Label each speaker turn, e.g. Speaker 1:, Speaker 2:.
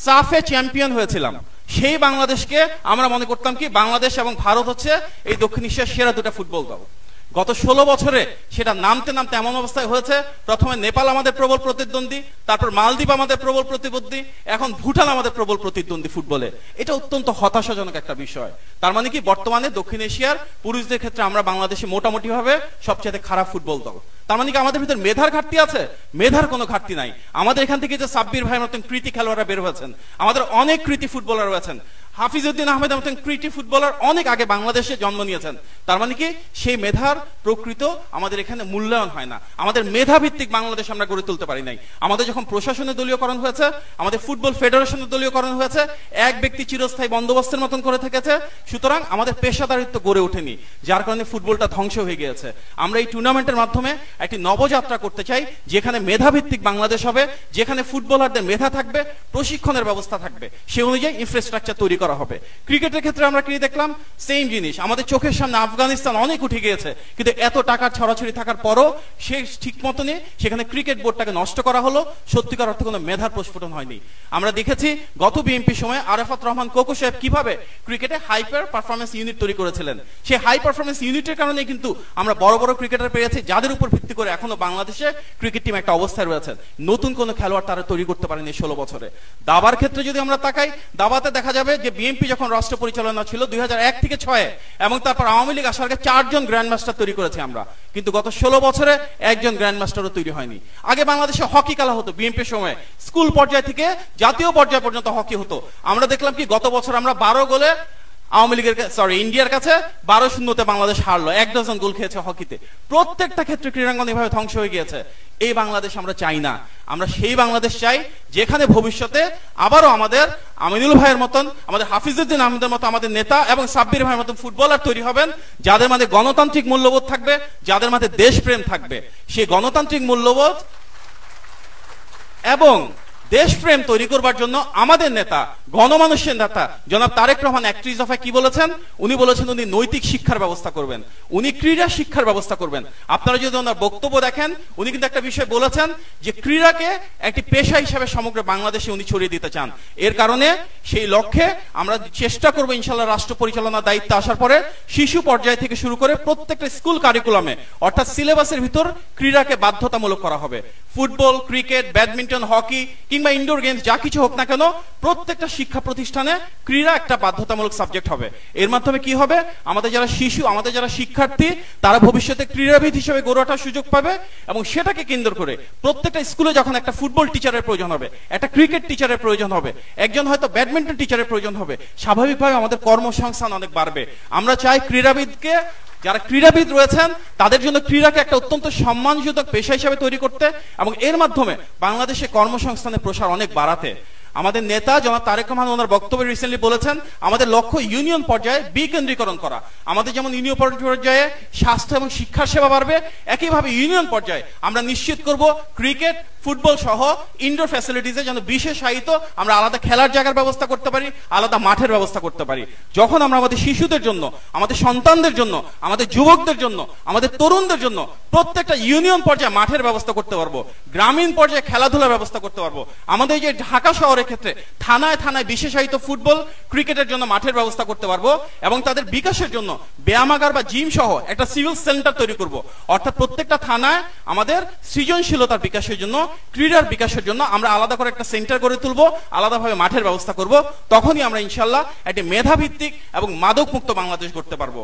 Speaker 1: সাফে champion হয়েছিলাম, সেই বাংলাদেশকে আমরা মনে করতাম কি বাংলাদেশ এবং ভারত হচ্ছে এই দক্ষিণ এশিয়ার সেরা দুটা ফুটবল দল। গত 16 বছরে সেটা নামতে নামতে এমন অবস্থায় হয়েছে, প্রথমে নেপাল আমাদের প্রবল প্রতিদ্বন্দ্বী, তারপর মালদ্বীপ আমাদের প্রবল প্রতিদ্বন্দ্বী, এখন ভুটান আমাদের প্রবল প্রতিদ্বন্দ্বী ফুটবলে। এটা অত্যন্ত হতাশাজনক একটা বিষয়। তার মানে কি বর্তমানে দক্ষিণ এশিয়ার পুরুষদের ক্ষেত্রে আমরা বাংলাদেশে মোটামুটি ভাবে সবচেয়ে খারাপ ফুটবল দল। তার মানে কি আমাদের ভিতরে মেধার ঘাটতি আছে? মেধার কোনো ঘাটতি নাই। আমাদের এখান থেকে যে সাব্বির ভাইয়ের মতন কৃতি খেলোয়াড়রা বের হয়েছেন, আমাদের অনেক কৃতি ফুটবলার রয়েছেন, হাফিজউদ্দিন আহমেদ মতন কৃতি ফুটবলার অনেক আগে বাংলাদেশে জন্ম নিয়েছেন। তার মানে কি সেই মেধার প্রকৃত আমাদের এখানে মূল্যায়ন হয় না। আমাদের মেধা ভিত্তিক বাংলাদেশ আমরা গড়ে তুলতে পারি নাই। আমাদের যখন প্রশাসনের দলীয়করণ হয়েছে, আমাদের ফুটবল ফেডারেশনের দলীয়করণ হয়েছে, এক ব্যক্তি চিরস্থায়ী বন্দোবস্তের মতন করে থেকেছে, সুতরাং আমাদের পেশাদারিত্ব গড়ে ওঠেনি, যার কারণে ফুটবলটা ধ্বংস হয়ে গিয়েছে। আমরা এই টুর্নামেন্টের মাধ্যমে একটি নবযাত্রা করতে চাই, যেখানে মেধা ভিত্তিক বাংলাদেশ হবে, যেখানে ফুটবলারদের মেধা থাকবে, প্রশিক্ষণের ব্যবস্থা থাকবে, সে অনুযায়ী ইনফ্রাস্ট্রাকচার তৈরি করা হবে। ক্রিকেটের ক্ষেত্রে আমরা কি দেখলাম? সেম জিনিস। আমাদের চোখের সামনে আফগানিস্তান অনেক উঠে গিয়েছে, কিন্তু এত টাকার ছড়াছড়ি থাকার পরও সে ঠিক মতনই সেখানে ক্রিকেট বোর্ডটাকে নষ্ট করা হলো, সত্যিকার অর্থে কোনো মেধার প্রস্ফুটন হয়নি। আমরা দেখেছি গত বিএনপি সময় আরাফাত রহমান কোকো সাহেব কিভাবে ক্রিকেটে হাইপার পারফরমেন্স ইউনিট তৈরি করেছিলেন। সেই হাই পারফরমেন্স ইউনিটের কারণে কিন্তু আমরা বড় বড় ক্রিকেটার পেয়েছি, যাদের উপর ভিত্তি করে এখনো বাংলাদেশে ক্রিকেট টিম একটা অবস্থায় রয়েছে। নতুন কোনো খেলোয়াড় তারা তৈরি করতে পারেনি 16 বছরে। দাবার ক্ষেত্রে যদি আমরা তাকাই, দাবাতে দেখা যাবে যে বিএনপি যখন রাষ্ট্র পরিচালনা ছিল 2001 থেকে 6 এবং তারপর আওয়ামী লীগ আসার আগে 4 জন গ্র্যান্ড মাস্টার তৈরি করেছি আমরা, কিন্তু গত 16 বছরে একজন গ্র্যান্ড মাস্টারও তৈরি হয়নি। আগে বাংলাদেশে হকি খেলা হতো বিএনপির সময়, স্কুল পর্যায় থেকে জাতীয় পর্যায় পর্যন্ত হকি হতো। আমরা দেখলাম কি গত বছর আমরা 12 গোলে ইন্ডিয়ার কাছে 12-0 বাংলাদেশ হারলো, 1 ডজন গোল খেয়েছে হকিতে। প্রত্যেকটা ক্ষেত্রে ক্রীড়াঙ্গন এভাবে ধ্বংস হয়ে গিয়েছে। এই বাংলাদেশ আমরা চাই না। আমরা সেই বাংলাদেশ চাই যেখানে ভবিষ্যতে আবারও আমাদের আমিনুল ভাইয়ের মতন, আমাদের হাফিজউদ্দিন আহমেদের মতো আমাদের নেতা এবং সাব্বির ভাইয়ের মতন ফুটবলার তৈরি হবেন, যাদের মধ্যে গণতান্ত্রিক মূল্যবোধ থাকবে, যাদের মধ্যে দেশপ্রেম থাকবে। সেই গণতান্ত্রিক মূল্যবোধ এবং দেশপ্রেম তৈরি করবার জন্য আমাদের নেতা, গণমানুষের নেতা জনাব তারেক রহমান 31 দফায় কি বলেছেন? উনি বলেছেন উনি নৈতিক শিক্ষার ব্যবস্থা করবেন, উনি ক্রীড়া শিক্ষার ব্যবস্থা করবেন। আপনারা যদি ওনার বক্তব্য দেখেন, উনি কিন্তু একটা বিষয় বলেছেন যে ক্রীড়াকে একটি পেশা হিসেবে সমগ্র বাংলাদেশে উনি ছড়িয়ে দিতে চান। এর কারণে সেই লক্ষ্যে আমরা চেষ্টা করবো ইনশাআল্লাহ রাষ্ট্র পরিচালনার দায়িত্ব আসার পরে শিশু পর্যায় থেকে শুরু করে প্রত্যেকটা স্কুল কারিকুলামে অর্থাৎ সিলেবাসের ভিতর ক্রীড়াকে বাধ্যতামূলক করা হবে। ফুটবল, ক্রিকেট, ব্যাডমিন্টন, হকি কিংবা ইনডোর গেমস যা কিছু হোক না কেন, প্রত্যেকটা শিক্ষা প্রতিষ্ঠানে ক্রীড়া একটা বাধ্যতামূলক সাবজেক্ট হবে। এর মাধ্যমে কি হবে? আমাদের যারা শিশু, আমাদের যারা শিক্ষার্থী, তারা ভবিষ্যতে ক্রীড়াবিদ হিসেবে গড়ে ওঠার সুযোগ পাবে। এবং সেটাকে কেন্দ্র করে প্রত্যেকটা স্কুলে যখন একটা ফুটবল টিচারের প্রয়োজন হবে, একটা ক্রিকেট টিচারের প্রয়োজন হবে, একজন হয়তো ব্যাডমিন্টন টিচারের প্রয়োজন হবে, স্বাভাবিকভাবে আমাদের কর্মসংস্থান অনেক বাড়বে। আমরা চাই ক্রীড়াবিদকে, যারা ক্রীড়াবিদ রয়েছেন তাদের জন্য ক্রীড়াকে একটা অত্যন্ত সম্মানজনক পেশা হিসেবে তৈরি করতে এবং এর মাধ্যমে বাংলাদেশে কর্মসংস্থানের প্রসার অনেক বাড়াতে। আমাদের নেতা জনাব তারেক রহমান ওনার বক্তব্যে রিসেন্টলি বলেছেন আমাদের লক্ষ্য ইউনিয়ন পর্যায়ে বিকেন্দ্রীকরণ করা। আমাদের যেমন ইউনিয়ন পর্যায়ে স্বাস্থ্য এবং শিক্ষার সেবা বাড়বে, একইভাবে ইউনিয়ন পর্যায়ে আমরা নিশ্চিত করব ক্রিকেট, ফুটবল সহ ইনডোর ফ্যাসিলিটিসে যেন বিশেষায়িত আমরা আলাদা খেলার জায়গার ব্যবস্থা করতে পারি, আলাদা মাঠের ব্যবস্থা করতে পারি। যখন আমরা আমাদের শিশুদের জন্য, আমাদের সন্তানদের জন্য, আমাদের যুবকদের জন্য, আমাদের তরুণদের জন্য প্রত্যেকটা ইউনিয়ন পর্যায়ে মাঠের ব্যবস্থা করতে পারবো, গ্রামীণ পর্যায়ে খেলাধুলার ব্যবস্থা করতে পারবো। আমাদের যে ঢাকা শহরের ক্ষেত্রে থানায় থানায় বিশেষায়িত ফুটবল, ক্রিকেটের জন্য মাঠের ব্যবস্থা করতে পারবো এবং তাদের বিকাশের জন্য ব্যায়ামাগার বা জিম সহ একটা সিভিল সেন্টার তৈরি করব। অর্থাৎ প্রত্যেকটা থানায় আমাদের সৃজনশীলতার বিকাশের জন্য, ক্রীড়ার বিকাশের জন্য আমরা আলাদা করে একটা সেন্টার গড়ে তুলবো, আলাদাভাবে মাঠের ব্যবস্থা করব। তখনই আমরা ইনশাল্লাহ একটি মেধাভিত্তিক এবং মাদক মুক্ত বাংলাদেশ গড়তে পারবো।